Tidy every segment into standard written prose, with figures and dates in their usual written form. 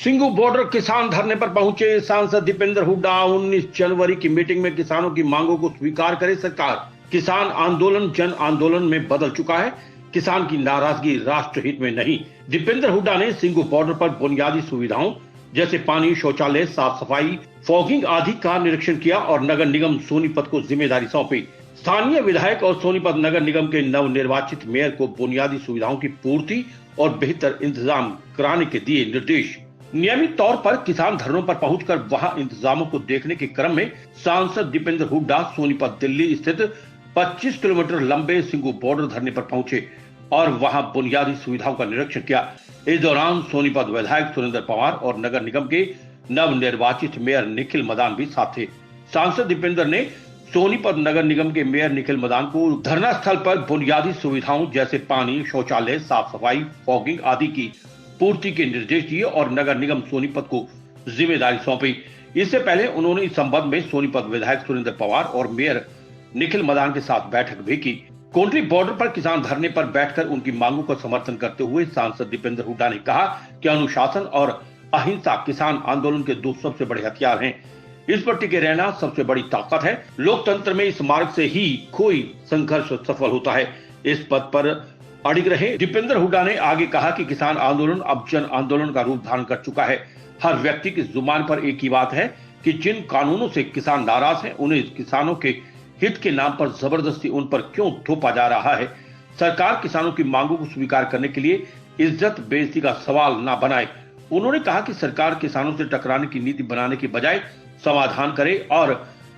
Singhu border किसान धरने पर पहुंचे सांसद दीपेंद्र हुड्डा। 19 जनवरी की मीटिंग में किसानों की मांगों को स्वीकार करे सरकार। किसान आंदोलन जन आंदोलन में बदल चुका है। किसान की नाराजगी राष्ट्र हित में नहीं। दीपेंद्र हुड्डा ने सिंगू बॉर्डर पर बुनियादी सुविधाओं जैसे पानी, शौचालय, साफ सफाई, फॉगिंग आदि का निरीक्षण किया और नगर निगम सोनीपत को जिम्मेदारी सौंपी। स्थानीय विधायक और सोनीपत नगर निगम के नवनिर्वाचित मेयर को बुनियादी सुविधाओं की पूर्ति और बेहतर इंतजाम कराने के दिए निर्देश। नियमित तौर पर किसान धरनों पर पहुंचकर वहां इंतजामों को देखने के क्रम में सांसद दीपेंद्र हुड्डा सोनीपत दिल्ली स्थित 25 किलोमीटर लंबे सिंगू बॉर्डर धरने पर पहुंचे और वहां बुनियादी सुविधाओं का निरीक्षण किया। इस दौरान सोनीपत विधायक सुरेंद्र पवार और नगर निगम के नवनिर्वाचित मेयर निखिल मदान भी साथ थे। सांसद दीपेंद्र ने सोनीपत नगर निगम के मेयर निखिल मदान को धरना स्थल पर बुनियादी सुविधाओं जैसे पानी, शौचालय, साफ सफाई, फॉगिंग आदि की पूर्ति के निर्देश दिए और नगर निगम सोनीपत को जिम्मेदारी सौंपी। इससे पहले उन्होंने इस संबंध में सोनीपत विधायक सुरेंद्र पवार और मेयर निखिल मदान के साथ बैठक भी की। कोंडरी बॉर्डर पर किसान धरने पर बैठकर उनकी मांगों का समर्थन करते हुए सांसद दीपेंद्र हुड्डा ने कहा कि अनुशासन और अहिंसा किसान आंदोलन के दो सबसे बड़े हथियार हैं। इस पर टिके रहना सबसे बड़ी ताकत है। लोकतंत्र में इस मार्ग से ही कोई संघर्ष सफल होता है। इस पद पर अड़िग रहे दीपेंद्र हुड्डा ने आगे कहा कि किसान आंदोलन अब जन आंदोलन का रूप धारण कर चुका है। हर व्यक्ति की जुबान पर एक ही बात है कि जिन कानूनों से किसान नाराज हैं, उन्हें किसानों के हित के नाम पर जबरदस्ती उन पर क्यों थोपा जा रहा है। सरकार किसानों की मांगों को स्वीकार करने के लिए इज्जत बेइज्जती का सवाल न बनाए। उन्होंने कहा कि सरकार किसानों से टकराने की नीति बनाने की बजाय समाधान करे और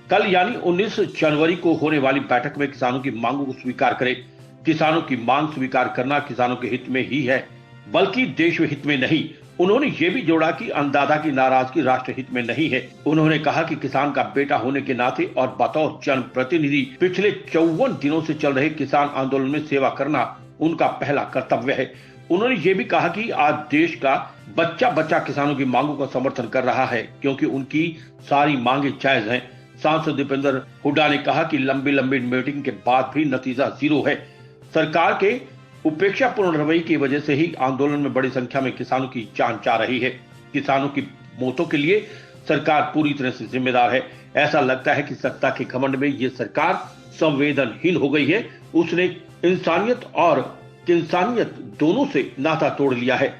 कल यानी 19 जनवरी को होने वाली बैठक में किसानों की मांगों को स्वीकार करे। किसानों की मांग स्वीकार करना किसानों के हित में ही है, बल्कि देश हित में नहीं। उन्होंने ये भी जोड़ा कि अन्नदाता की नाराजगी राष्ट्र हित में नहीं है। उन्होंने कहा कि किसान का बेटा होने के नाते और बतौर जनप्रतिनिधि पिछले 54 दिनों से चल रहे किसान आंदोलन में सेवा करना उनका पहला कर्तव्य है। उन्होंने ये भी कहा कि आज देश का बच्चा बच्चा किसानों की मांगों का समर्थन कर रहा है, क्योंकि उनकी सारी मांगे जायज हैं। सांसद दीपेंद्र हुड्डा ने कहा कि लंबी मीटिंग के बाद भी नतीजा जीरो है। सरकार के उपेक्षापूर्ण रवैये की वजह से ही आंदोलन में बड़ी संख्या में किसानों की जान जा रही है। किसानों की मौतों के लिए सरकार पूरी तरह से जिम्मेदार है। ऐसा लगता है कि सत्ता के घमंड में ये सरकार संवेदनहीन हो गई है। उसने इंसानियत और इंसानियत दोनों से नाता तोड़ लिया है।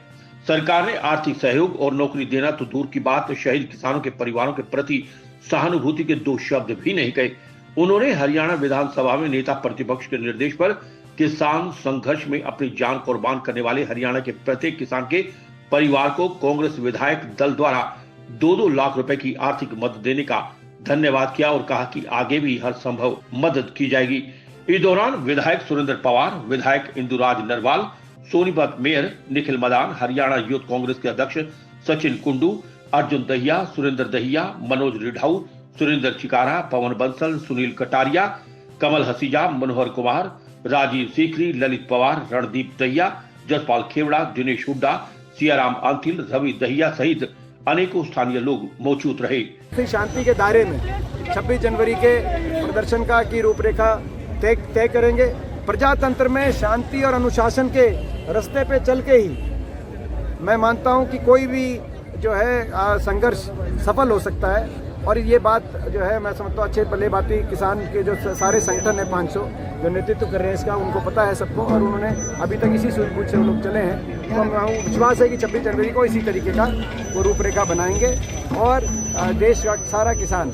सरकार ने आर्थिक सहयोग और नौकरी देना तो दूर की बात, शहीद किसानों के परिवारों के प्रति सहानुभूति के दो शब्द भी नहीं कहे। उन्होंने हरियाणा विधानसभा में नेता प्रतिपक्ष के निर्देश पर किसान संघर्ष में अपनी जान कुर्बान करने वाले हरियाणा के प्रत्येक किसान के परिवार को कांग्रेस विधायक दल द्वारा 2-2 लाख रुपए की आर्थिक मदद देने का धन्यवाद किया और कहा कि आगे भी हर संभव मदद की जाएगी। इस दौरान विधायक सुरेंद्र पवार, विधायक इंदुराज नरवाल, सोनीपत मेयर निखिल मदान, हरियाणा यूथ कांग्रेस के अध्यक्ष सचिन कुंडू, अर्जुन दहिया, सुरेंद्र दहिया, मनोज रिढाऊ, सुरेंद्र चिकारा, पवन बंसल, सुनील कटारिया, कमल हसीजा, मनोहर कुमार, राजीव सीकरी, ललित पवार, रणदीप दहिया, जसपाल खेवड़ा, दिनेश हुड्डा, सियाराम अंतिल, रवि दहिया सहित अनेकों स्थानीय लोग मौजूद रहे। शांति के दायरे में 26 जनवरी के प्रदर्शन की रूपरेखा तय करेंगे। प्रजातंत्र में शांति और अनुशासन के रास्ते पे चल के ही मैं मानता हूं कि कोई भी जो है संघर्ष सफल हो सकता है। और ये बात जो है मैं समझता हूँ अच्छे भले बाती किसान के जो सारे संगठन है 500 जो नेतृत्व कर रहे हैं इसका, उनको पता है सबको और उन्होंने अभी तक इसी सूझबूझ से वो लोग चले हैं। तो विश्वास है कि 26 जनवरी को इसी तरीके का वो रूपरेखा बनाएंगे और देश का सारा किसान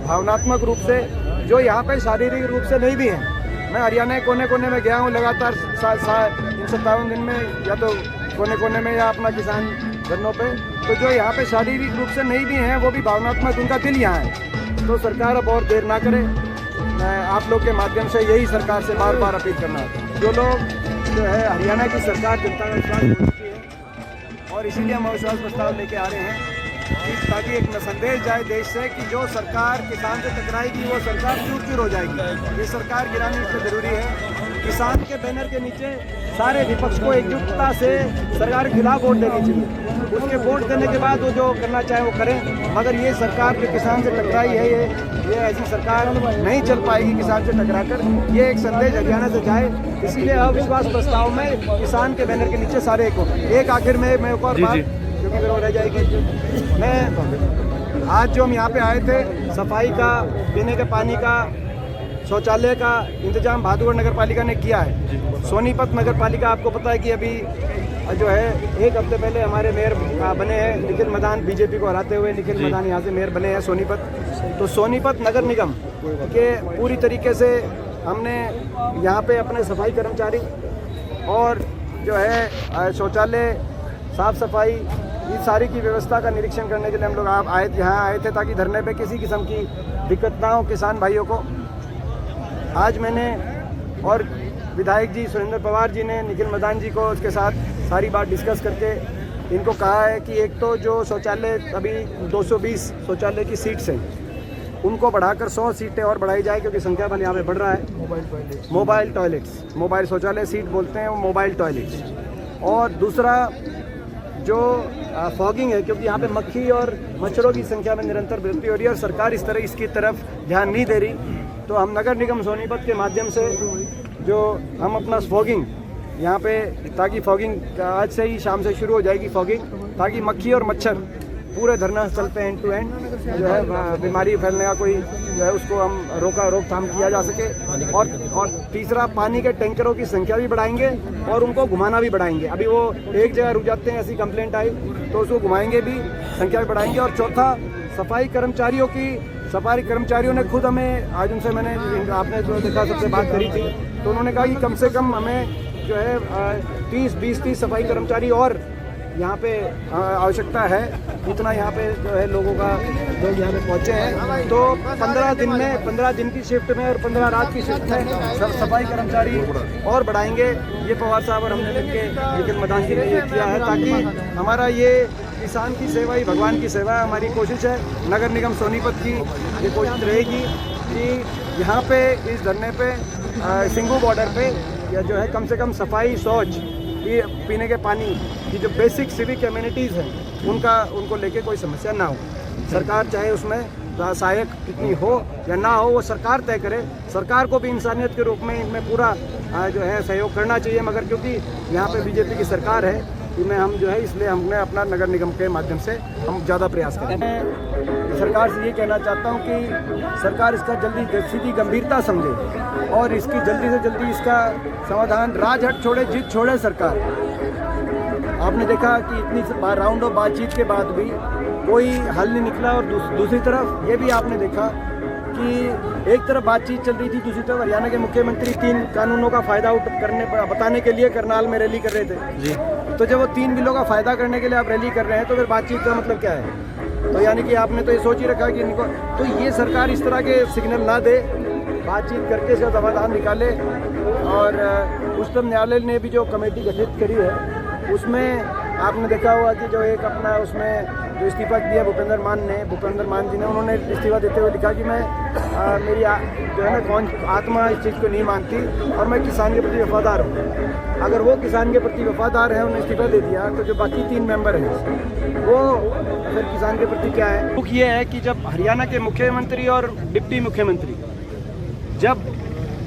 भावनात्मक रूप से, जो यहाँ पे शारीरिक रूप से नहीं भी हैं, मैं हरियाणा के कोने कोने में गया हूँ लगातार इन 57 दिन में, या तो कोने कोने में या अपना किसान धरनों पे, तो जो यहाँ पे शारीरिक रूप से नहीं भी हैं वो भी भावनात्मक उनका दिल यहाँ है। तो सरकार अब और देर ना करे। मैं आप लोग के माध्यम से यही सरकार से बार बार अपील करना है, जो लोग जो है हरियाणा की सरकार जनता का विश्वास जीतती है और इसीलिए हम अविश्वास प्रस्ताव लेके आ रहे हैं ताकि एक संदेश जाए देश से कि जो सरकार किसान से टकराएगी वो सरकार चूर चूर हो जाएगी। ये सरकार गिरानी इसलिए जरूरी है। किसान के बैनर के नीचे सारे विपक्ष को एकजुटता से सरकार के खिलाफ वोट देनी चाहिए। उसके वोट देने के बाद वो जो करना चाहे वो करें, मगर ये सरकार जो किसान से टकराई है ये ऐसी सरकार नहीं चल पाएगी किसान से टकराकर। ये एक संदेश हरियाणा से जाए, इसीलिए अविश्वास प्रस्ताव में किसान के बैनर के नीचे सारे एक आखिर में मैं एक और बात बाकी अगर वो रह जाएगी। मैं आज जो हम यहाँ पे आए थे, सफाई का, पीने के पानी का, शौचालय का इंतजाम भादुगढ़ नगर पालिका ने किया है। सोनीपत नगर पालिका आपको पता है कि अभी जो है 1 हफ्ते पहले हमारे मेयर बने हैं निखिल मदान, बीजेपी को हराते हुए निखिल मदान यहाँ से मेयर बने हैं सोनीपत। तो सोनीपत नगर निगम के पूरी तरीके से हमने यहाँ पे अपने सफाई कर्मचारी और जो है शौचालय, साफ सफाई, इस सारी की व्यवस्था का निरीक्षण करने के लिए हम लोग यहाँ आए थे ताकि धरने पे किसी किस्म की दिक्कत ना हो किसान भाइयों को। आज मैंने और विधायक जी सुरेंद्र पवार जी ने निखिल मदान जी को उसके साथ सारी बात डिस्कस करके इनको कहा है कि एक तो जो शौचालय अभी 220 शौचालय की सीट्स हैं उनको बढ़ाकर 100 सीटें और बढ़ाई जाए, क्योंकि संख्या बल यहाँ पे बढ़ रहा है। मोबाइल टॉयलेट्स, मोबाइल शौचालय सीट बोलते हैं वो मोबाइल टॉयलेट्स। और दूसरा जो फॉगिंग है, क्योंकि यहाँ पे मक्खी और मच्छरों की संख्या में निरंतर वृद्धि हो रही है और सरकार इस तरह इसकी तरफ ध्यान नहीं दे रही, तो हम नगर निगम सोनीपत के माध्यम से जो हम अपना फॉगिंग यहाँ पे, ताकि फॉगिंग आज से ही शाम से शुरू हो जाएगी फॉगिंग, ताकि मक्खी और मच्छर पूरे धरना स्थल पे एंड टू एंड जो है बीमारी फैलने का कोई जो है उसको हम रोकथाम किया जा सके। और तीसरा, पानी के टैंकरों की संख्या भी बढ़ाएंगे और उनको घुमाना भी बढ़ाएंगे। अभी वो एक जगह रुक जाते हैं, ऐसी कंप्लेंट आई तो उसको घुमाएंगे भी, संख्या भी बढ़ाएंगे। और चौथा, सफाई कर्मचारियों ने खुद हमें, आज उनसे मैंने, आपने जो देखा सबसे बात करी थी, तो उन्होंने कहा कि कम से कम हमें जो है 20-30 सफाई कर्मचारी और यहाँ पे आवश्यकता है। इतना यहाँ पे जो है लोग यहाँ पे पहुँचे हैं, तो 15 दिन की शिफ्ट में और 15 रात की शिफ्ट में सफाई कर्मचारी और बढ़ाएंगे। ये पवार साहब और हमने मिलकर निखिल मदान जी ने ये किया है, ताकि हमारा ये किसान की सेवा ही भगवान की सेवा है। हमारी कोशिश है, नगर निगम सोनीपत की ये कोशिश रहेगी कि यहाँ पे इस धरने पे सिंगू बॉर्डर पे या जो है कम से कम सफाई, शौच, पीने के पानी की जो बेसिक सिविक एमिनिटीज़ हैं उनको लेके कोई समस्या ना हो। सरकार चाहे उसमें सहायक कितनी हो या ना हो, वो सरकार तय करे। सरकार को भी इंसानियत के रूप में इनमें पूरा जो है सहयोग करना चाहिए, मगर क्योंकि यहाँ पे बीजेपी की सरकार है, इनमें हम जो है, इसलिए हमने अपना नगर निगम के माध्यम से हम ज़्यादा प्रयास करें। मैं सरकार से ये कहना चाहता हूँ कि सरकार इसका जल्दी सीधी गंभीरता समझे और इसकी जल्दी से जल्दी इसका समाधान, राजहट छोड़े जीत छोड़े सरकार। आपने देखा कि इतनी राउंड ऑफ बातचीत के बाद भी कोई हल नहीं निकला, और दूसरी तरफ ये भी आपने देखा कि एक तरफ बातचीत चल रही थी, दूसरी तरफ हरियाणा के मुख्यमंत्री 3 कानूनों का फ़ायदा बताने के लिए करनाल में रैली कर रहे थे जी। तो जब वो 3 बिलों का फ़ायदा करने के लिए आप रैली कर रहे हैं, तो फिर बातचीत का मतलब क्या है? तो यानी कि आपने तो ये सोच ही रखा कि इनको, तो ये सरकार इस तरह के सिग्नल ना दे, बातचीत करके इसका समाधान निकाले। और उच्चतम न्यायालय ने भी जो कमेटी गठित करी है, उसमें आपने देखा होगा कि जो एक अपना उसमें जो इस्तीफा दिया भूपेंद्र मान जी ने, उन्होंने इस्तीफा देते हुए लिखा कि मैं मेरी जो है ना आत्मा इस चीज़ को नहीं मानती और मैं किसान के प्रति वफादार हूँ। अगर वो किसान के प्रति वफादार है, उन्होंने इस्तीफा दे दिया, तो जो बाकी 3 मेंबर हैं वो फिर किसान के प्रति क्या है? दुख ये है कि जब हरियाणा के मुख्यमंत्री और डिप्टी मुख्यमंत्री जब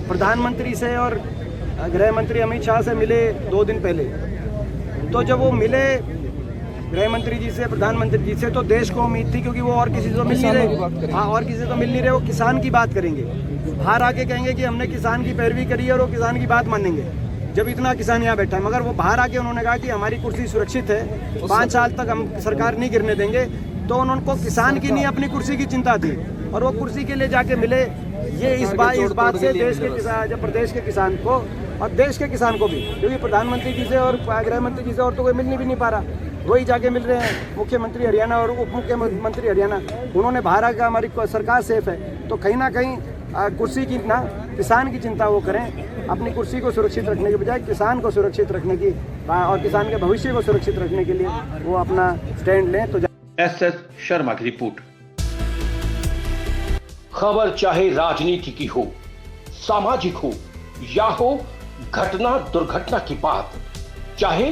प्रधानमंत्री से और गृह मंत्री अमित शाह से मिले 2 दिन पहले, तो जब वो मिले गृह मंत्री जी से, प्रधानमंत्री जी से, तो देश को उम्मीद थी, क्योंकि वो और किसी से तो मिल नहीं रहे, हाँ और किसी से तो मिल नहीं रहे, वो किसान की बात करेंगे, बाहर आके कहेंगे कि हमने किसान की पैरवी करी है और वो किसान की बात मानेंगे, जब इतना किसान यहाँ बैठा है। मगर वो बाहर आके उन्होंने कहा कि हमारी कुर्सी सुरक्षित है, 5 साल तक हम सरकार नहीं गिरने देंगे। तो उनको किसान की नहीं, अपनी कुर्सी की चिंता थी, और वो कुर्सी के लिए जाके मिले। ये इस बात से देश के किसान, जब प्रदेश के किसान को और देश के किसान को भी, क्योंकि प्रधानमंत्री जी से और गृह मंत्री जी से और तो कोई मिलने भी नहीं पा रहा, वही जाके मिल रहे हैं मुख्यमंत्री हरियाणा और उप मुख्यमंत्री हरियाणा। उन्होंने बाहर आकर हमारी सरकार सेफ है, तो कहीं ना कहीं कुर्सी की ना, किसान की चिंता वो करें। अपनी कुर्सी को सुरक्षित रखने के बजाय किसान को सुरक्षित रखने की और किसान के भविष्य को सुरक्षित रखने के लिए वो अपना स्टैंड लें। तो SS शर्मा की रिपोर्ट। खबर चाहे राजनीति की हो, सामाजिक हो या हो घटना दुर्घटना की बात, चाहे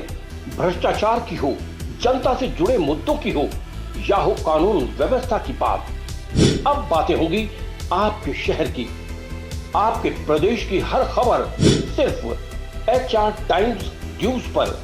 भ्रष्टाचार की हो, जनता से जुड़े मुद्दों की हो या हो कानून व्यवस्था की बात, अब बातें होंगी आपके शहर की, आपके प्रदेश की हर खबर सिर्फ HR टाइम्स न्यूज पर।